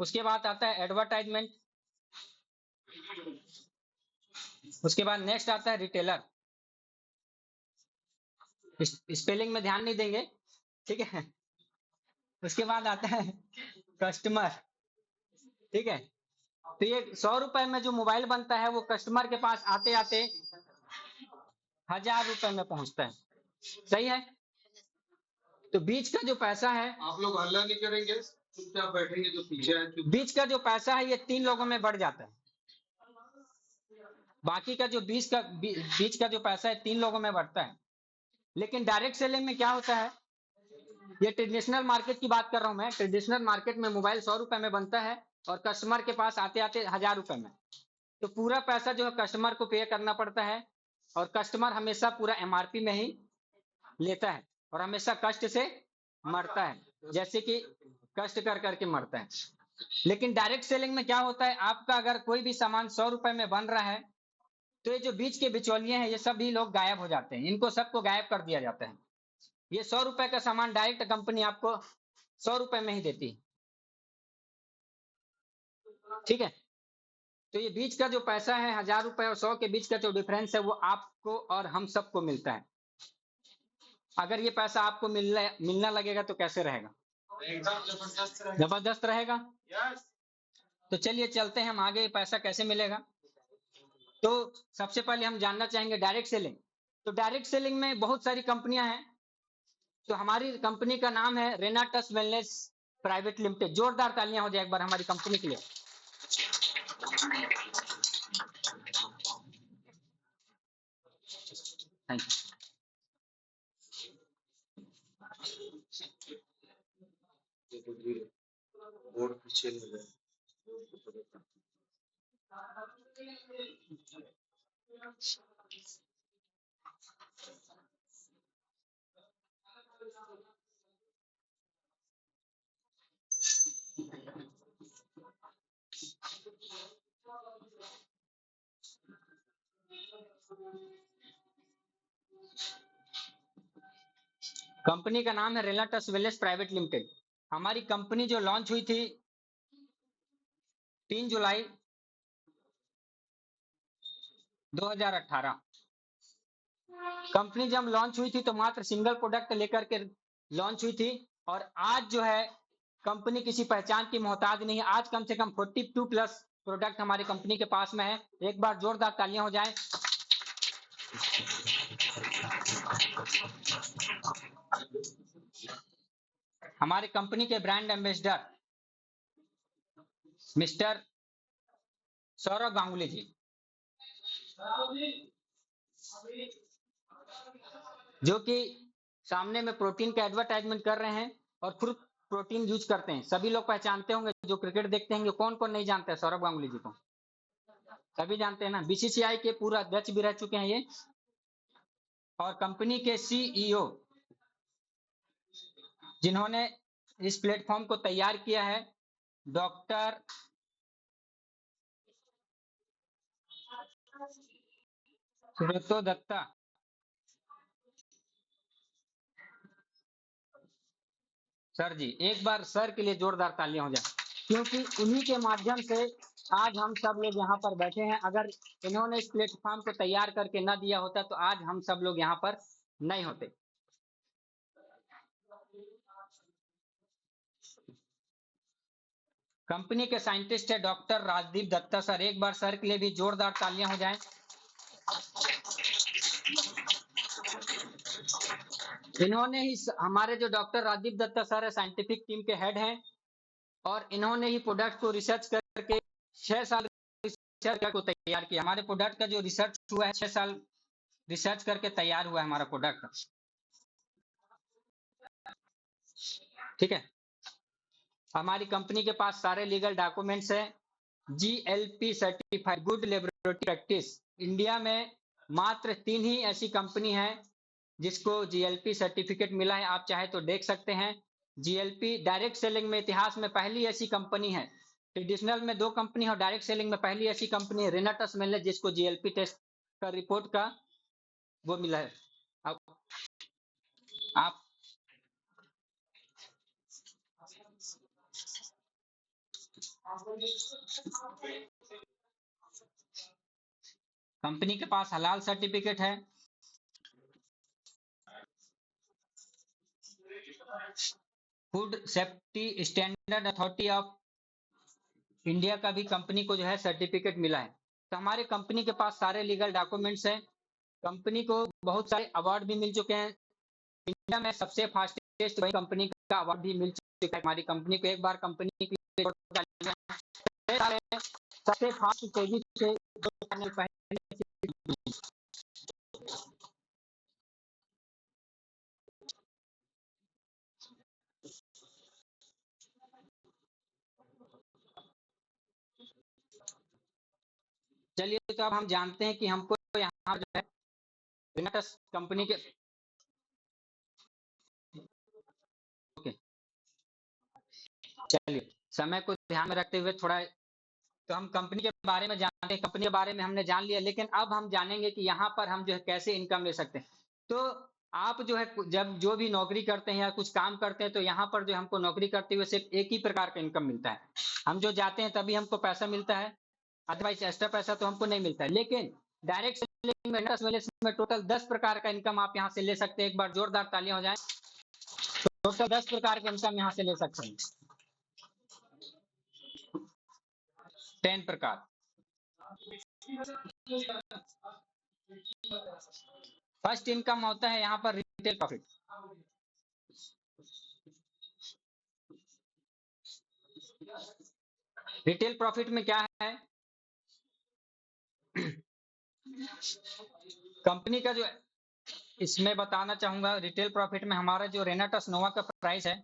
उसके बाद आता है एडवर्टाइजमेंट, उसके बाद नेक्स्ट आता है रिटेलर, स्पेलिंग में ध्यान नहीं देंगे, ठीक है। उसके बाद आता है कस्टमर, ठीक है। तो ये 100 रुपए में जो मोबाइल बनता है वो कस्टमर के पास आते आते 1000 रुपए में पहुंचता है, सही है। तो बीच का जो पैसा है, आप लोग हल्ला नहीं करेंगे, चुपचाप बैठेंगे, जो पीछे है बीच का जो पैसा है ये 3 लोगों में बढ़ जाता है। बाकी का जो बीच का जो पैसा है 3 लोगों में बढ़ता है। लेकिन डायरेक्ट सेलिंग में क्या होता है, ये ट्रेडिशनल मार्केट की बात कर रहा हूं मैं। ट्रेडिशनल मार्केट में मोबाइल 100 रुपए में बनता है और कस्टमर के पास आते आते 1000 रुपए में। तो पूरा पैसा जो है कस्टमर को पे करना पड़ता है, और कस्टमर हमेशा पूरा एमआरपी में ही लेता है और हमेशा कष्ट से मरता है, जैसे कि कष्ट कर करके मरता है। लेकिन डायरेक्ट सेलिंग में क्या होता है, आपका अगर कोई भी सामान 100 रुपए में बन रहा है तो ये जो बीच के बिचौलिए हैं ये सभी लोग गायब हो जाते हैं, इनको सबको गायब कर दिया जाता है। ये 100 रुपए का सामान डायरेक्ट कंपनी आपको 100 रुपए में ही देती है, ठीक है। तो ये बीच का जो पैसा है 1000 रुपए और 100 के बीच का जो डिफरेंस है वो आपको और हम सबको मिलता है। अगर ये पैसा आपको मिलना लगेगा तो कैसे रहेगा, एकदम जबरदस्त रहेगा। तो चलिए चलते हैं हम आगे, पैसा कैसे मिलेगा। तो सबसे पहले हम जानना चाहेंगे डायरेक्ट सेलिंग। तो डायरेक्ट सेलिंग में बहुत सारी कंपनियां हैं। तो हमारी कंपनी का नाम है रेनाटस वेलनेस प्राइवेट लिमिटेड। जोरदार तालियां हो जाए एक बार हमारी कंपनी के लिए। Thank you. बोर्ड पीछे हो गया। कंपनी का नाम है रेनाटस वेलनेस प्राइवेट लिमिटेड। हमारी कंपनी जो लॉन्च हुई थी 3 जुलाई 2018। कंपनी जब लॉन्च हुई थी तो मात्र सिंगल प्रोडक्ट लेकर के लॉन्च हुई थी, और आज जो है कंपनी किसी पहचान की मोहताज नहीं है। आज कम से कम 42 प्लस प्रोडक्ट हमारी कंपनी के पास में है। एक बार जोरदार तालियां हो जाएं। हमारी कंपनी के brand ambassador mister Saurabh Ganguly ji, जो कि सामने में प्रोटीन का एडवर्टाइजमेंट कर रहे हैं और खुद प्रोटीन यूज करते हैं। सभी लोग पहचानते होंगे, जो क्रिकेट देखते हैं। कौन कौन नहीं जानते हैं सौरभ गांगुली जी को, सभी जानते हैं ना। बीसीसीआई के पूरा अध्यक्ष भी रह चुके हैं ये, और कंपनी के सीईओ जिन्होंने इस प्लेटफॉर्म को तैयार किया है, डॉक्टर सुब्रतो दत्ता सर जी। एक बार सर के लिए जोरदार तालियां हो जाए, क्योंकि उन्हीं के माध्यम से आज हम सब लोग यहाँ पर बैठे हैं। अगर इन्होंने इस प्लेटफॉर्म को तैयार करके न दिया होता तो आज हम सब लोग यहाँ पर नहीं होते। कंपनी के साइंटिस्ट है डॉक्टर राजदीप दत्ता सर। एक बार सर के लिए भी जोरदार तालियां हो जाएं। इन्होंने ही, हमारे जो डॉक्टर राजदीप दत्ता सर है साइंटिफिक टीम के हेड हैं, और इन्होंने ही प्रोडक्ट को रिसर्च करके 6 साल रिसर्च को तैयार किया। हमारे प्रोडक्ट का जो रिसर्च हुआ है 6 साल रिसर्च करके तैयार हुआ है हमारा प्रोडक्ट, ठीक है। हमारी कंपनी के पास सारे लीगल डॉक्यूमेंट्स हैं। GLP certified good laboratory practice. India में मात्र 3 ही ऐसी कंपनी है जिसको जीएलपी सर्टिफिकेट मिला है। आप चाहे तो देख सकते हैं। जीएलपी डायरेक्ट सेलिंग में इतिहास में पहली ऐसी कंपनी है। ट्रेडिशनल में 2 कंपनी है और डायरेक्ट सेलिंग में पहली ऐसी कंपनी है रेनाटस वेलनेस, जिसको जीएलपी टेस्ट का रिपोर्ट का वो मिला है। आप कंपनी के पास हलाल सर्टिफिकेट है, food safety standard authority of India का भी कंपनी को जो है सर्टिफिकेट मिला है। तो हमारे कंपनी के पास सारे लीगल डॉक्यूमेंट्स हैं। कंपनी को बहुत सारे अवार्ड भी मिल चुके हैं। इंडिया में सबसे फास्टेस्ट वही कंपनी का अवार्ड भी मिल चुका है। हमारी कंपनी को एक बार कंपनी की सबसे फास्ट तेजी से चलिए, तो अब हम जानते हैं कि हमको यहाँ जो है विनाटस कंपनी के ओके, चलिए समय को ध्यान में रखते हुए थोड़ा, तो हम कंपनी के बारे में जानते हैं, कंपनी के बारे में हमने जान लिया, लेकिन अब हम जानेंगे कि यहाँ पर हम जो है कैसे इनकम ले सकते हैं। तो आप जो है जब जो भी नौकरी करते हैं या कुछ काम करते हैं, तो यहाँ पर जो हमको नौकरी करते हुए सिर्फ एक ही प्रकार का इनकम मिलता है। हम जो जाते हैं तभी हमको पैसा मिलता है, अदरवाइज एक्स्ट्रा पैसा तो हमको नहीं मिलता है। लेकिन डायरेक्ट सेलिंग में टोटल 10 प्रकार का इनकम आप यहाँ से ले सकते हैं। एक बार जोरदार तालियां हो जाए। टोटल 10 प्रकार का इनकम यहाँ से ले सकते हैं। 10 प्रकार। फर्स्ट इनकम होता है यहाँ पर रिटेल प्रॉफिट। रिटेल प्रॉफिट में क्या है, कंपनी का जो इसमें बताना चाहूंगा, रिटेल प्रॉफिट में हमारा जो रेनाटस नोवा का प्राइस है,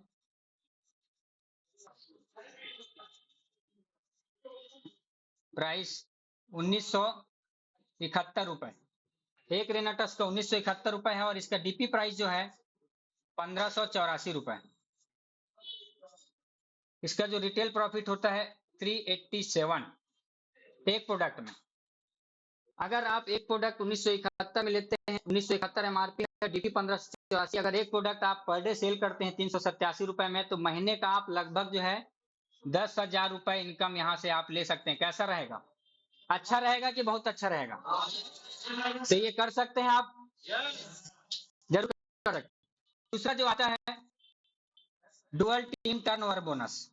प्राइस 1971 रुपए। एक रेनाटस का 1971 रुपए है, और इसका डीपी प्राइस जो है 1584 रुपए। इसका जो रिटेल प्रॉफिट होता है 387 एक प्रोडक्ट में। अगर आप एक प्रोडक्ट 1971 में लेते हैं, 1971 एमआरपी है, डीपी 1584, अगर एक प्रोडक्ट आप पर डे सेल करते हैं 387 रुपए में, तो महीने का आप लगभग जो है 10,000 रुपए इनकम यहाँ से आप ले सकते हैं। कैसा रहेगा? अच्छा रहेगा कि बहुत अच्छा रहेगा? तो ये कर सकते हैं आप, जरूर कर सकते। दूसरा जो आता है dual team turnover bonus.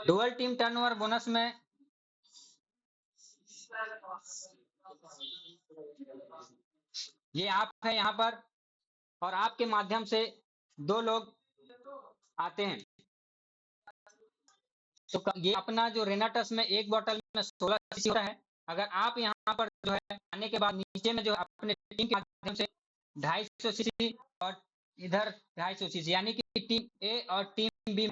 Dual team turnover bonus में ये आप है यहाँ पर, और आपके माध्यम से 2 लोग आते हैं। तो ये अपना जो रेनाटस में एक बोतल में 16 सीसी होता है। अगर आप यहाँ पर जो है आने के बाद नीचे में जो अपने टीम के माध्यम से 250 सीसी और इधर 250 सीसी, यानी कि टीम ए और टीम बी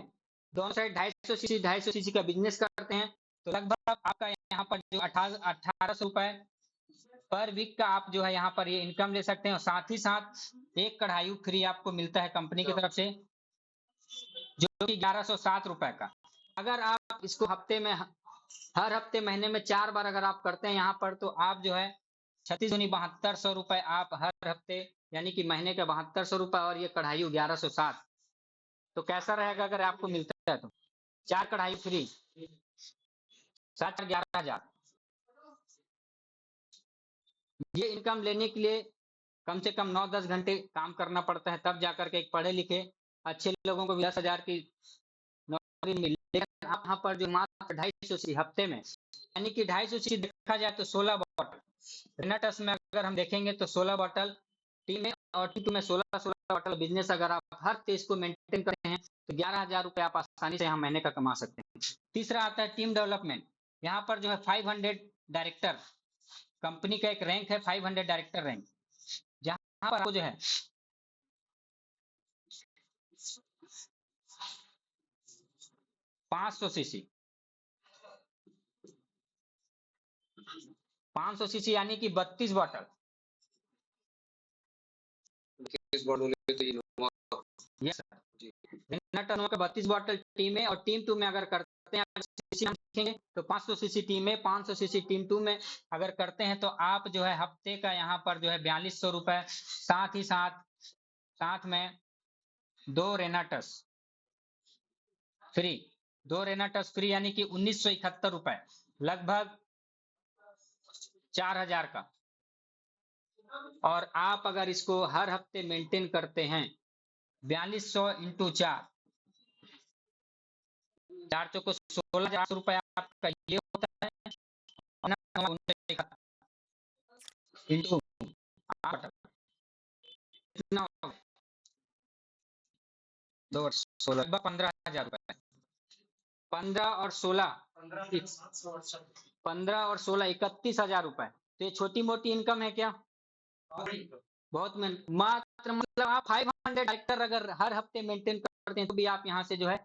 दोनों साइड 250 सीसी का बिजनेस करते हैं, तो लगभग आपका यहाँ पर जो 1800 रुपए पर वीक का आप जो है यहाँ पर ये इनकम ले सकते हैं। और साथ ही साथ एक कढ़ाई फ्री आपको मिलता है कंपनी की तरफ से, जो कि 1107 रुपए का। अगर आप इसको हफ्ते में, हर हफ्ते महीने में 4 बार अगर आप करते हैं यहाँ पर, तो आप जो है 36 दूनी 7200 रुपए आप हर हफ्ते, यानी कि महीने के 7200 रुपए, और ये कढ़ाई 1107। तो कैसा रहेगा अगर आपको मिलता है तो 4 कढ़ाई फ्री, 11,000। ये इनकम लेने के लिए कम से कम 9-10 घंटे काम करना पड़ता है, तब जाकर के एक पढ़े लिखे अच्छे लोगों को 10,000 की नौकरी मिले। लेकिन आप यहाँ पर जो मात्र 250 सीसी हफ्ते में, यानी कि 250 सीसी देखा जाए तो 16 बॉटल, रेनाटस में अगर हम देखेंगे तो 16 बॉटल, टीम में और टी टू में 16 बॉटल बिजनेस अगर आप हर तेज को मेंटेन करते हैं, तो 11,000 रुपए आप आसानी से यहाँ महीने का कमा सकते हैं। तीसरा आता है टीम डेवलपमेंट। यहाँ पर जो है 500 डायरेक्टर, कंपनी का एक रैंक है 500 डायरेक्टर रैंक, जहां पर आपको जो है 500 सीसी, 500 सीसी यानी कि 32 bottle. Yes sir, 32 bottle team में, और टीम 2 में अगर करते करते हैं, सीसी देखेंगे तो 500 सीसी टीम में, 500 सीसी टीम 2 में अगर करते हैं तो आप जो है हफ्ते का यहाँ पर जो है 4200 रुपए, साथ ही साथ में 2 रेनाटस फ्री, 2 रेनाटस फ्री, यानी कि 1971 रुपए, लगभग 4000 का। और आप अगर इसको हर हफ्ते मेंटेन करते हैं 4200 इंटू 4, 4 चौको 16,000 रुपए आपका ये होता है, इंटू कितना, 2 और 16, लगभग 15,000 रुपए। 15 और 16, 15 और 16 31,000 रुपए। तो ये छोटी मोटी इनकम है क्या? बहुत मात्र, मतलब आप 500 डायरेक्टर अगर हर हफ्ते मेंटेन करते हैं तो भी आप यहाँ से जो है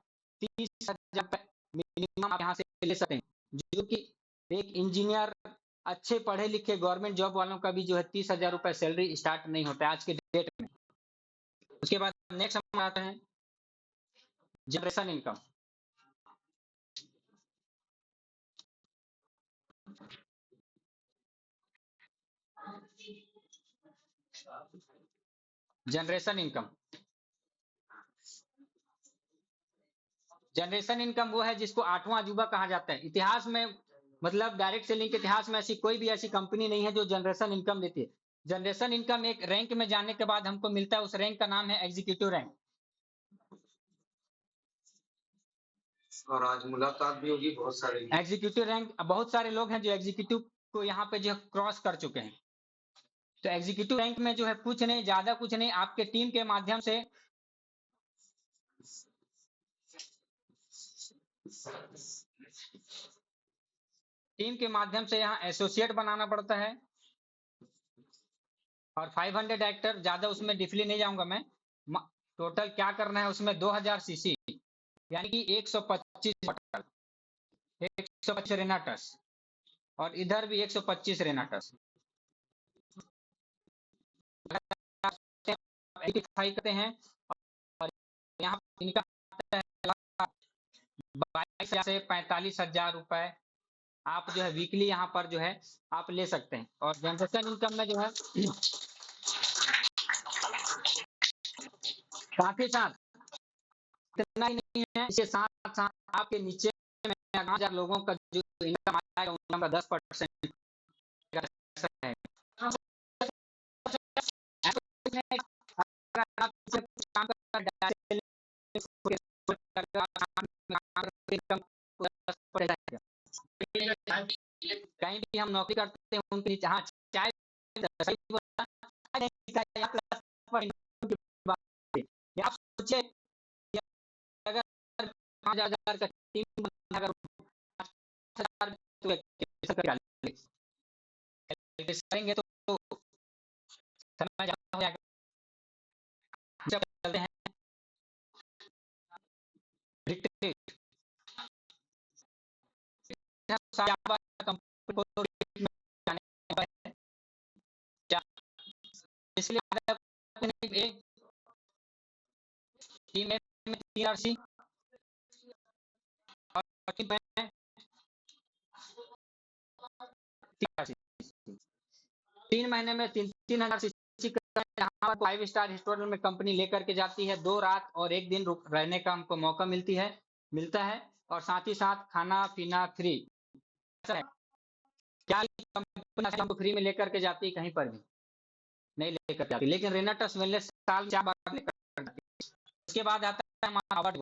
30,000 रुपए मिनिमम आप यहाँ से ले सकते हैं, जो कि एक इंजीनियर, अच्छे पढ़े लिखे गवर्नमेंट जॉब वालों का भी जो है 30,000 रुपए सैलरी स्टार्ट नहीं होता है आज के डेट में। उसके बाद नेक्स्ट हम आते हैं generation income. Generation income, generation income वो है जिसको 8वां अजूबा कहा जाता है इतिहास में, मतलब डायरेक्ट सेलिंग के इतिहास में ऐसी कोई भी ऐसी कंपनी नहीं है जो जनरेशन इनकम देती है। जनरेशन इनकम एक रैंक में जाने के बाद हमको मिलता है, उस रैंक का नाम है एग्जीक्यूटिव रैंक। और आज मुलाकात भी होगी बहुत सारे एग्जीक्यूटिव रैंक, बहुत सारे लोग हैं जो एग्जीक्यूटिव को यहाँ पे जो क्रॉस कर चुके हैं। तो एग्जीक्यूटिव रैंक में जो है कुछ नहीं, ज्यादा कुछ नहीं, आपके टीम के माध्यम से यहाँ एसोसिएट बनाना पड़ता है। और 500 डायरेक्टर, ज्यादा उसमें डीपली नहीं जाऊंगा मैं। टोटल क्या करना है उसमें 2000 सीसी, यानी कि 125 बॉटल, 125 रेनाटस, और इधर भी 125 रेनाटस आइडेंटिफाई करते हैं। और यहाँ इनका 22,000 से 45,000 रुपए आप जो है वीकली यहाँ पर जो है आप ले सकते हैं। और जनरेशन इनकम में जो है साथ ही साथ इतना ही नहीं है, इसके साथ साथ आपके नीचे में 5,000 लोगों का जो इनकम आएगा उनका 10% है। कहीं भी हम नौकरी करते हैं उनके नीचे, हाँ चाहे आप सोचिए अगर 5,000 का टीम अगर 5,000 करेंगे तो समय ज्यादा हो जाएगा। जब चलते हैं इसलिए टीम में 3 राशि और 3 महीने में 3,000 यहाँ 5 स्टार रेस्टोरेंट में कंपनी लेकर के जाती है, 2 रात और 1 दिन रहने का हमको मौका मिलता है, और साथ ही साथ खाना पीना फ्री। क्या कंपनी हमको फ्री में लेकर के जाती है? कहीं पर भी नहीं लेकर जाती, लेकिन रेनाटस वेलनेस साल 4 बार लेकर जाती है। उसके बाद आता है हमारा अवार्ड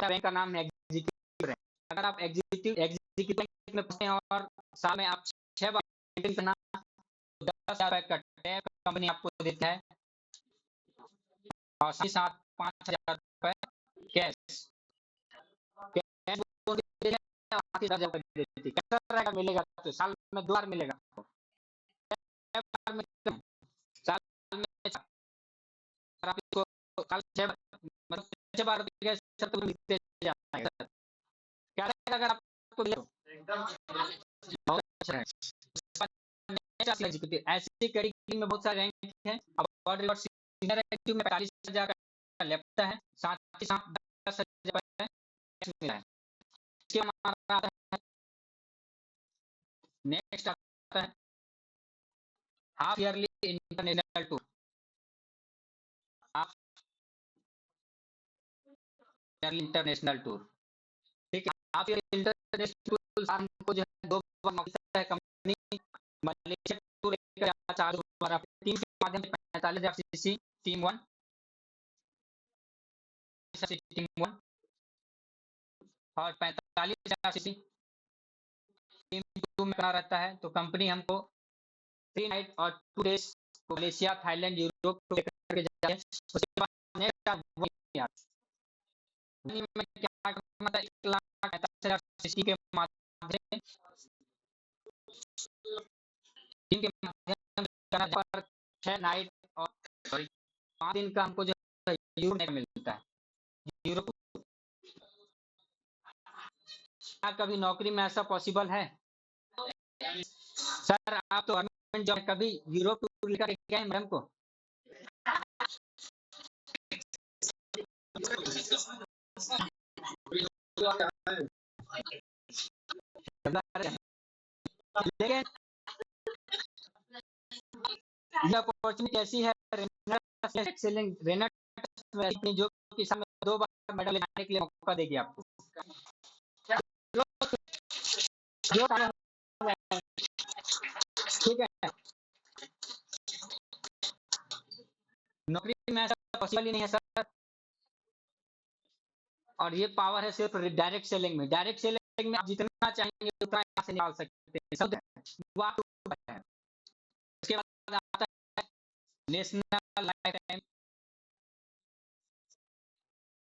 रैंक का नाम है एग्जीक्यूटिव रैंक। अगर आप एग्जीक्यूटिव रैंक में फंसे हैं और साल में आप 6 बार मेंटेन करना, 10,000 का टैग कंपनी आपको देता है, और साथ ही साथ 5,000 रुपए कैश मिलेगा। तो साल में 2 बार मिलेगा, साल में आप इसको साल 6 बार मिलते जाएगा। क्या रहेगा अगर आपको ऐसी कैटेगरी में बहुत सारे रैंक हैं। इंटरएक्टिव में 45,000 का लैपटॉप है, साथ ही साथ 10,000 रुपए मिला है। इसके हमारा आता है, नेक्स्ट आता है half yearly international tour. Half yearly international tour, ठीक है। हाफ ईयरली इंटरनेशनल टूर हमको जो है 2 बार मौका है कंपनी मलेशिया टूर लेकर चालू हमारा टीम के माध्यम से 45,000 सीसी टीम 1 टीम 1 और 45,000 सीसी टीम 2 में करा रहता है। तो कंपनी हमको 3 नाइट और 2 डेज मलेशिया, थाईलैंड, यूरोप को लेकर के जा रही है। उसके बाद नेक्स्ट में क्या करना था, 1,45,000 सीसी के माध्यम टीम के माध्यम से पर 6 नाइट और 5 दिन का हमको जो है यूरोप में मिलता है। यूरोप क्या कभी नौकरी में ऐसा पॉसिबल है? सर आप तो गवर्नमेंट जॉब कभी यूरोप टूर लेकर गए हैं मैडम को? लेकिन ये अपॉर्चुनिटी ऐसी है जो कि साल में 2 बार मेडल लेने के लिए मौका देगी आपको। ठीक है, नौकरी में ऐसा पॉसिबल ही नहीं है सर। और ये पावर है सिर्फ डायरेक्ट सेलिंग में। डायरेक्ट सेलिंग में आप जितना चाहेंगे उतना यहाँ से निकाल सकते हैं, समझे? वो आपके ऊपर है। उसके बाद आता है नेशनल लाइफ टाइम,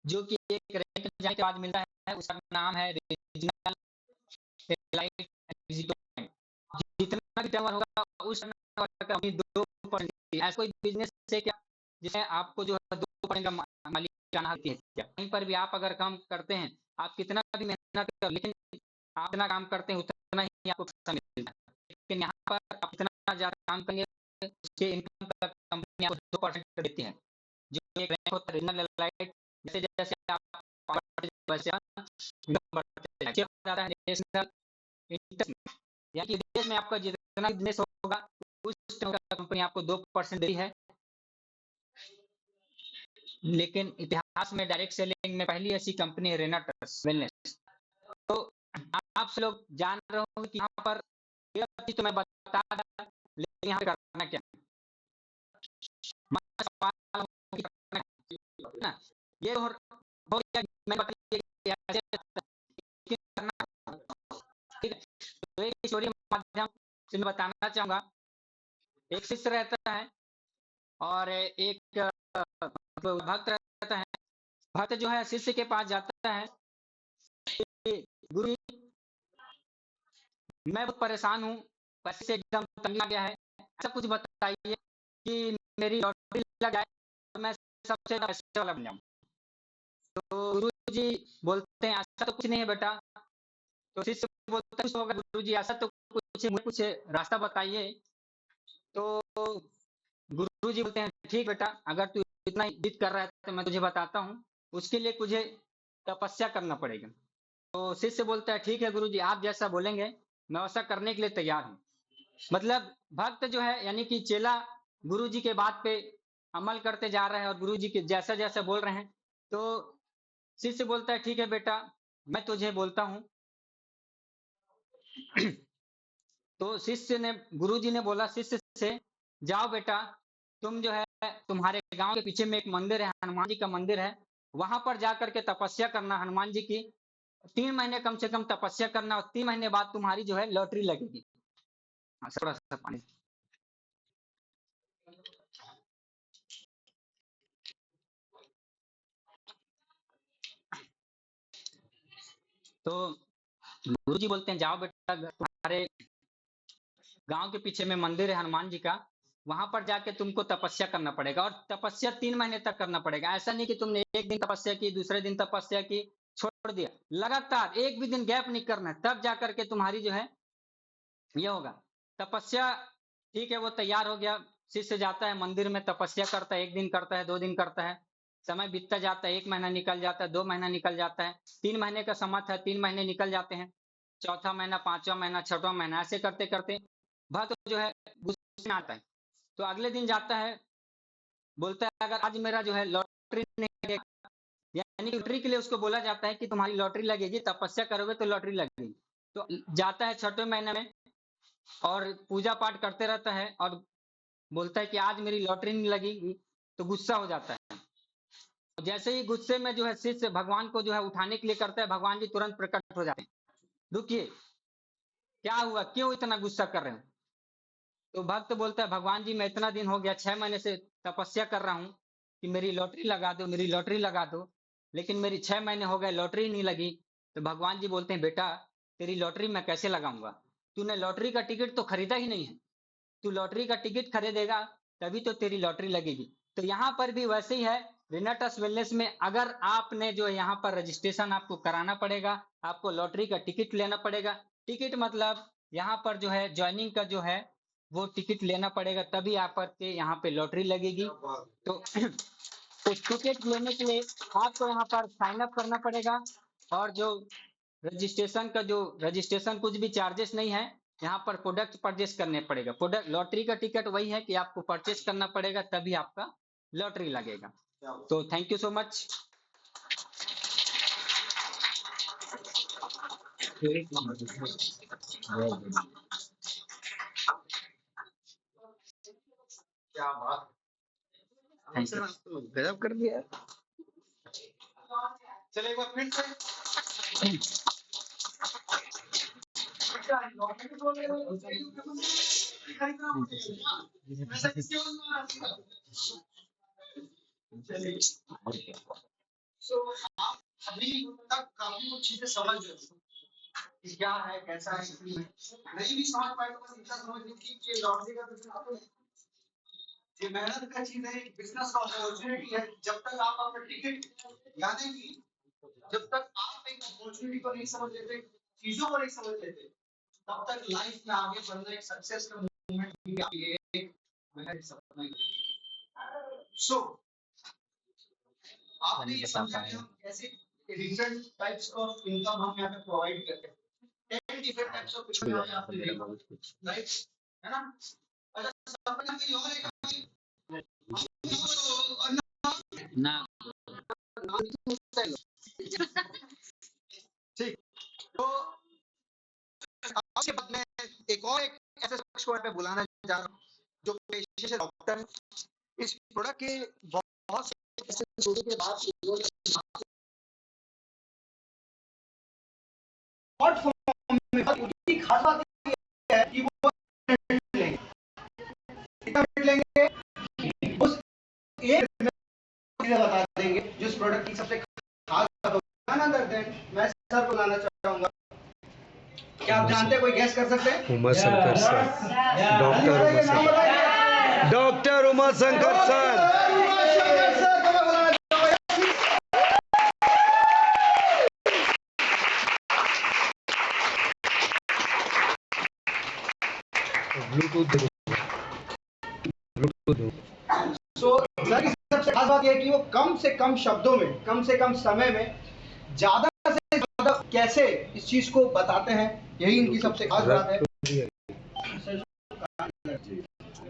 जो कि एक रैंक जाने के बाद मिलता है, उसका नाम है रीजनल लाइफ एग्जीक्यूटिव। जितना भी टर्नओवर होगा उस टर्नओवर का 2% ऐसा कोई बिजनेस है क्या जिसमें आपको जो है 2% का मालिकाना हक है क्या? कहीं पर भी आप अगर काम करते हैं, आप कितना भी मेहनत कर, लेकिन आप जितना काम करते हैं उतना ही आपको पैसा मिलता है। लेकिन यहाँ पर आप इतना ज्यादा काम करेंगे उसके इनकम का कंपनी आपको 2% देती है। जो एक रैंक होता है रीजनल लाइफ, जैसे जैसे आप नेशनल यानी देश में आपका जितना बिजनेस होगा उस कंपनी आपको 2% देती है। लेकिन इतिहास में डायरेक्ट सेलिंग में पहली ऐसी कंपनी है रेनाटस वेलनेस। तो आप लोग जान रहे होंगे कि यहाँ पर तो मैं बता रहा, लेकिन यहाँ करना क्या ना, ये हो गया मैं तो एक स्टोरी माध्यम से मैं बताना चाहूंगा। एक शिष्य रहता है और एक भक्त रहता है। भक्त जो है शिष्य के पास जाता है, गुरु मैं बहुत परेशान हूँ, पैसे से एकदम तंग आ गया है, ऐसा कुछ बताइए कि मेरी लॉटरी लग जाए तो मैं सबसे पैसे वाला बन जाऊँ। तो गुरु जी बोलते हैं ऐसा तो कुछ नहीं है बेटा। तो शिष्य बोलता है होगा गुरु जी ऐसा तो कुछ मुझे कुछ रास्ता बताइए। तो गुरु जी बोलते हैं ठीक बेटा, अगर तू इतना जिद कर रहा है तो मैं तुझे बताता हूँ, उसके लिए तुझे तपस्या करना पड़ेगा। तो शिष्य बोलता है ठीक है गुरु जी, आप जैसा बोलेंगे मैं वैसा करने के लिए तैयार हूँ। मतलब भक्त जो है यानी कि चेला गुरु जी के बात पे अमल करते जा रहे हैं और गुरु जी के जैसा जैसा बोल रहे हैं। तो शिष्य बोलता है ठीक है बेटा, मैं तुझे बोलता हूँ। तो शिष्य ने गुरु जी ने बोला शिष्य से, जाओ बेटा तुम जो है तुम्हारे गांव के पीछे में एक मंदिर है, हनुमान जी का मंदिर है, वहां पर जाकर के तपस्या करना हनुमान जी की। 3 महीने कम से कम तपस्या करना और 3 महीने बाद तुम्हारी जो है लॉटरी लगेगी। थोड़ा सा पानी। तो गुरु जी बोलते हैं जाओ बेटा तुम्हारे गांव के पीछे में मंदिर है हनुमान जी का, वहां पर जाके तुमको तपस्या करना पड़ेगा और तपस्या 3 महीने तक करना पड़ेगा। ऐसा नहीं कि तुमने एक दिन तपस्या की, दूसरे दिन तपस्या की, छोड़ दिया। लगातार एक भी दिन गैप नहीं करना है, तब जाकर के तुम्हारी जो है ये होगा तपस्या। ठीक है, वो तैयार हो गया, शिष्य जाता है मंदिर में, तपस्या करता है, 1 दिन करता है, 2 दिन करता है, समय बीतता जाता है, 1 महीना निकल जाता है, 2 महीना निकल जाता है, 3 महीने का समय था, 3 महीने निकल जाते हैं, चौथा महीना, 5वां महीना, 6वां महीना, ऐसे करते करते भक्त जो है गुस्से में आता है। तो अगले दिन जाता है, बोलता है अगर आज मेरा जो है लॉटरी नहीं लगेगा, यानी लॉटरी के लिए उसको बोला जाता है कि तुम्हारी लॉटरी लगेगी, तपस्या करोगे तो लॉटरी लगेगी। तो जाता है 6वें महीने में और पूजा पाठ करते रहता है और बोलता है कि आज मेरी लॉटरी नहीं लगेगी, तो गुस्सा हो जाता है। जैसे ही गुस्से में जो है शिष्य भगवान को जो है उठाने के लिए करता है, भगवान जी तुरंत प्रकट हो जाते हैं। रुकिए, क्या हुआ, क्यों इतना गुस्सा कर रहे हो? तो भक्त बोलता है भगवान जी मैं इतना दिन हो गया, 6 महीने से तपस्या कर रहा हूँ कि मेरी लॉटरी लगा दो, मेरी लॉटरी लगा दो, लेकिन मेरी 6 महीने हो गए, लॉटरी नहीं लगी। तो भगवान जी बोलते हैं बेटा तेरी लॉटरी मैं कैसे लगाऊंगा, तूने लॉटरी का टिकट तो खरीदा ही नहीं है, तू लॉटरी का टिकट खरीदेगा तभी तो तेरी लॉटरी लगेगी। तो यहाँ पर भी वैसे ही है, रेनाटस वेलनेस में अगर आपने जो है यहाँ पर रजिस्ट्रेशन आपको कराना पड़ेगा, आपको लॉटरी का टिकट लेना पड़ेगा। टिकट मतलब यहाँ पर जो है ज्वाइनिंग का जो है वो टिकट लेना पड़ेगा, तभी आप के यहाँ पे लॉटरी लगेगी। तो उस टिकट लेने के लिए आपको यहाँ पर साइन अप करना पड़ेगा, और जो रजिस्ट्रेशन कुछ भी चार्जेस नहीं है, यहाँ पर प्रोडक्ट परचेस करने पड़ेगा। प्रोडक्ट लॉटरी का टिकट वही है कि आपको परचेस करना पड़ेगा तभी आपका लॉटरी लगेगा। तो थैंक यू सो मच। क्या बात, थैंक यू। तो गजब कर दिया। चलिए एक बार फिर से So, आप अभी तक काफी कुछ चीजें समझ रहे हो कि क्या है, कैसा है, नहीं भी समझ पाए तो बस इतना समझ लीजिए कि लॉटरी का बिजनेस ये मेहनत का चीज है, बिजनेस का अपॉर्चुनिटी है। जब तक आप अपना टिकट, यानी कि जब तक आप एक अपॉर्चुनिटी को नहीं समझ लेते, चीजों को नहीं समझ लेते, तब तक लाइफ में आगे बढ़ना, एक सक्सेस का मूवमेंट भी एक महज सपना ही है। सो आपने ये समझा कि हम कैसे डिफरेंट टाइप्स ऑफ इनकम हम यहाँ पे प्रोवाइड करते हैं। 10 डिफरेंट टाइप्स ऑफ इनकम यहाँ पे आपने देखा, राइट, है ना? अच्छा, सपना कहीं और है ना ठीक। तो आपके बाद में एक और एक ऐसे शख्स को यहाँ पे बुलाना जा रहा हूँ जो पेशे से डॉक्टर है। इस प्रोडक्ट के बहुत से ऐसे शुरू के बाद शॉर्ट फॉर्म में उसकी खास बात ये है कि वो लेंगे, कितना मिनट लेंगे, उस एक चीजें बता देंगे जो इस प्रोडक्ट की सबसे खास बात होगी। मैं सर को लाना चाहूंगा, क्या आप जानते हैं, कोई गैस कर सकते हैं? Uma Shankar sir, doctor Uma Shankar sir. Bluetooth sir की सबसे खास बात यह है कि वो कम से कम शब्दों में, कम से कम समय में ज्यादा से ज्यादा कैसे इस चीज को बताते हैं, यही इनकी सबसे खास बात है।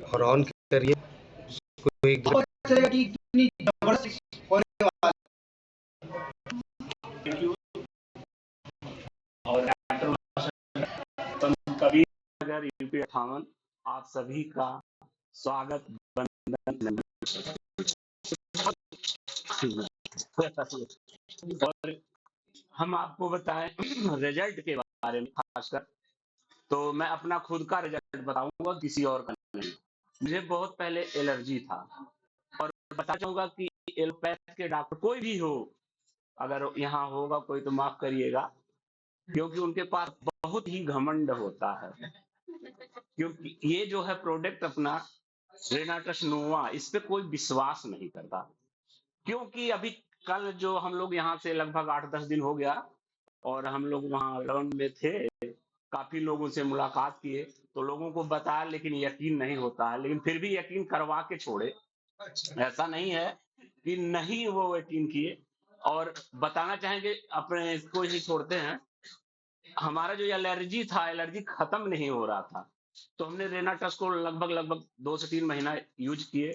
और ऑन करिए, चलेगा कि कितनी जबरदस्त होने वाला है। कबीर नगर यूपी 58, आप सभी का स्वागत, वंदन। और हम आपको बताएं रिजल्ट के बारे में, खासकर तो मैं अपना खुद का रिजल्ट बताऊंगा, किसी और का नहीं। मुझे बहुत पहले एलर्जी था, और बता चाहूंगा कि एलोपैथ के डॉक्टर कोई भी हो, अगर यहाँ होगा कोई तो माफ करिएगा, क्योंकि उनके पास बहुत ही घमंड होता है, क्योंकि ये जो है प्रोडक्ट अपना रेनाटस नोवा, इस पे कोई विश्वास नहीं करता। क्योंकि अभी कल जो हम लोग यहाँ से लगभग 8-10 दिन हो गया, और हम लोग वहाँ लॉन में थे, काफी लोगों से मुलाकात किए, तो लोगों को बताया, लेकिन यकीन नहीं होता है, लेकिन फिर भी यकीन करवा के छोड़े। ऐसा नहीं है कि नहीं वो यकीन किए। और बताना चाहेंगे, अपने इसको ही छोड़ते हैं, हमारा जो एलर्जी था, एलर्जी खत्म नहीं हो रहा था, तो हमने रेनाटस को लगभग 2 से 3 महीना यूज किए।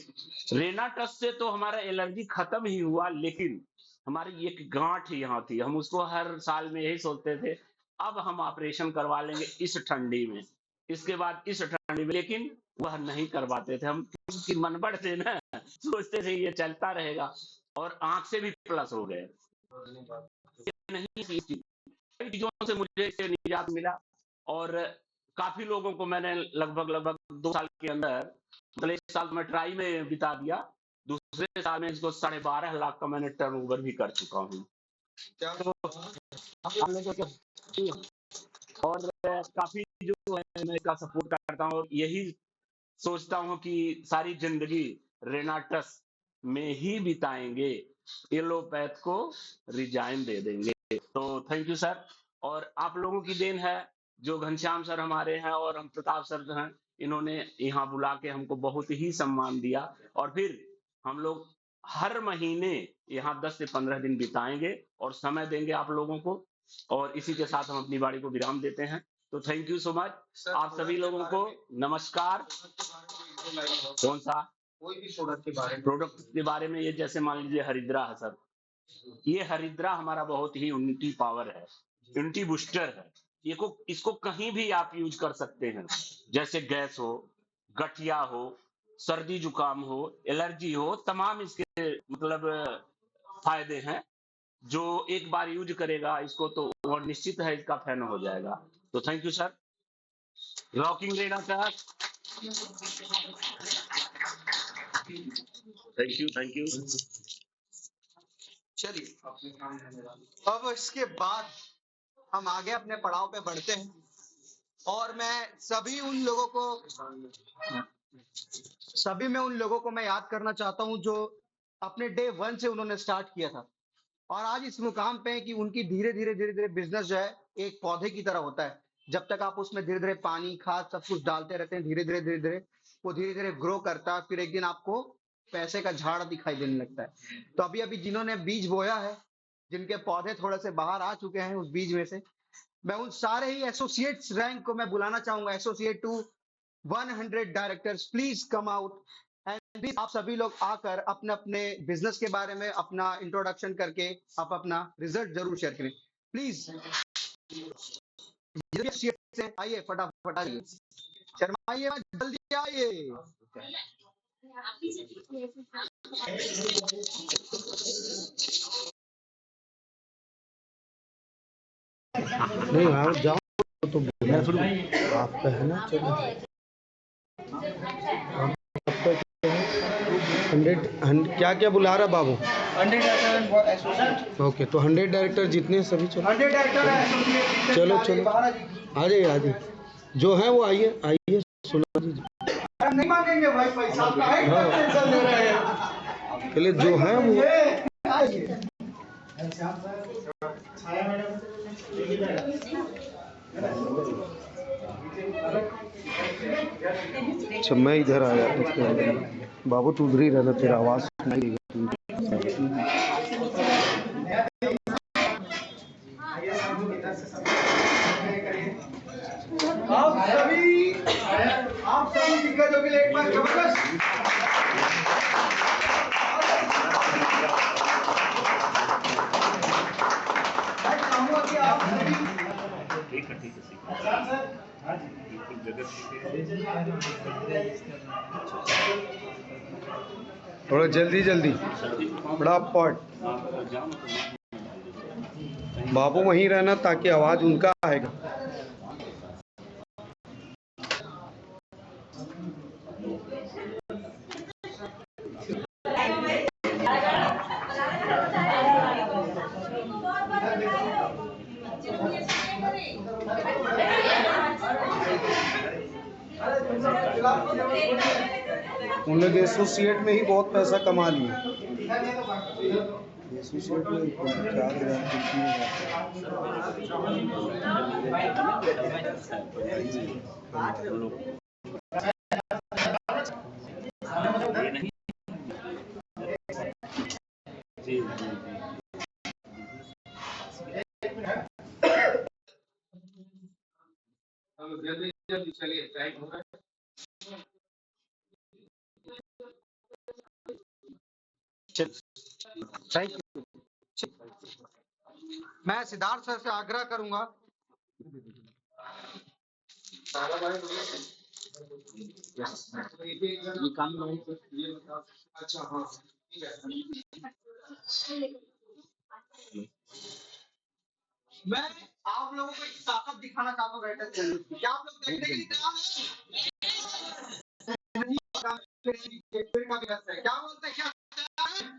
रेनाटस से तो हमारा एलर्जी खत्म ही हुआ, लेकिन हमारी एक गांठ यहाँ थी, हम उसको हर साल में यही सोचते थे अब हम ऑपरेशन करवा लेंगे इस ठंडी में, इसके बाद इस ठंडी में, लेकिन वह नहीं करवाते थे हम, क्योंकि मनबड़ थे ना, सोचते थे ये चलता रहेगा, और आंख से भी प्लस हो गए। नहीं, कई चीजों से मुझे इससे निजात मिला, और काफी लोगों को मैंने लगभग 2 साल के अंदर, मतलब 1 साल मैं ट्राई में बिता दिया, दूसरे साल में इसको 12.5 लाख का मैंने टर्नओवर भी कर चुका हूँ। तो और काफी जो है मैं इसका सपोर्ट करता हूँ, और यही सोचता हूँ कि सारी जिंदगी रेनाटस में ही बिताएंगे, एलोपैथ को रिजाइन दे देंगे। तो थैंक यू सर, और आप लोगों की देन है, जो घनश्याम सर हमारे हैं और हम प्रताप सर जो हैं, इन्होंने यहाँ बुला के हमको बहुत ही सम्मान दिया, और फिर हम लोग हर महीने यहाँ 10 से 15 दिन बिताएंगे और समय देंगे आप लोगों को, और इसी के साथ हम अपनी वाणी को विराम देते हैं। तो थैंक यू सो मच आप सभी लोगों को, नमस्कार। कौन सा? कोई भी प्रोडक्ट के बारे में, ये जैसे मान लीजिए हरिद्रा है सर, ये हरिद्रा हमारा बहुत ही यूनिटी पावर है, यूनिटी बूस्टर है, इसको कहीं भी आप यूज कर सकते हैं, जैसे गैस हो, गठिया हो, सर्दी जुकाम हो, एलर्जी हो, तमाम इसके मतलब फायदे हैं। जो एक बार यूज करेगा इसको तो वो निश्चित है इसका फैन हो जाएगा। तो थैंक यू सर, रॉकिंग लेना सर, थैंक यू। चलिए, अब इसके बाद हम आगे अपने पड़ाव पे बढ़ते हैं, और मैं सभी उन लोगों को मैं याद करना चाहता हूं जो अपने डे 1 से उन्होंने स्टार्ट किया था, और आज इस मुकाम पे है कि उनकी धीरे धीरे बिजनेस जो है एक पौधे की तरह होता है। जब तक आप उसमें धीरे धीरे पानी, खाद सब कुछ डालते रहते हैं, धीरे धीरे वो धीरे धीरे ग्रो करता है, फिर एक दिन आपको पैसे का झाड़ दिखाई देने लगता है। तो अभी जिन्होंने बीज बोया है, जिनके पौधे थोड़े से बाहर आ चुके हैं उस बीज में से, मैं उन सारे ही एसोसिएट्स रैंक को मैं बुलाना चाहूंगा, associate to 100 directors, please come out and please आप सभी लोग आकर अपने अपने बिजनेस के बारे में अपना इंट्रोडक्शन करके आप अपना रिजल्ट जरूर शेयर करें प्लीज। से आइए, फटाफट आइए, शर्माइए मत, जल्दी आइए। नहीं आप जाओ तो बोलना शुरू, आप कहना चलो। आप 100 क्या क्या बुला रहा बाबू? 100 डायरेक्टर। ओके, तो 100 डायरेक्टर जितने सभी चलो, 100 डायरेक्टर चलो आ जाइए, जो है वो आइए सुना दीजिए। नहीं मांगेंगे भाई पैसा, आपका टेंशन ले रहे हैं, पहले जो है वो अच्छा, मैं इधर आया तो बाबू तू उधर ही रहना, तेरा आवाज सुनाई देगा। आप सभी दिग्गजों के लिए एक बार जबरदस्त थोड़ा जल्दी बड़ा पॉट बाबू वहीं रहना ताकि आवाज उनका आएगा। उन लोग एसोसिएट में ही बहुत पैसा कमा लिए। एसी सेट में 4,000 कुर्सी में जी जी थैंक यू। मैं सिद्धार्थ सर से आग्रह करूंगा ये काम अच्छा हाँ ठीक है। मैं आप लोगों को एक ताकत दिखाना चाहता हूँ बेटा, क्या आप लोग देखने के लिए तैयार हैं? क्या बोलते हैं, क्या तैयार हैं?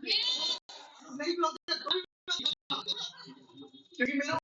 नहीं बोलते क्योंकि मेरा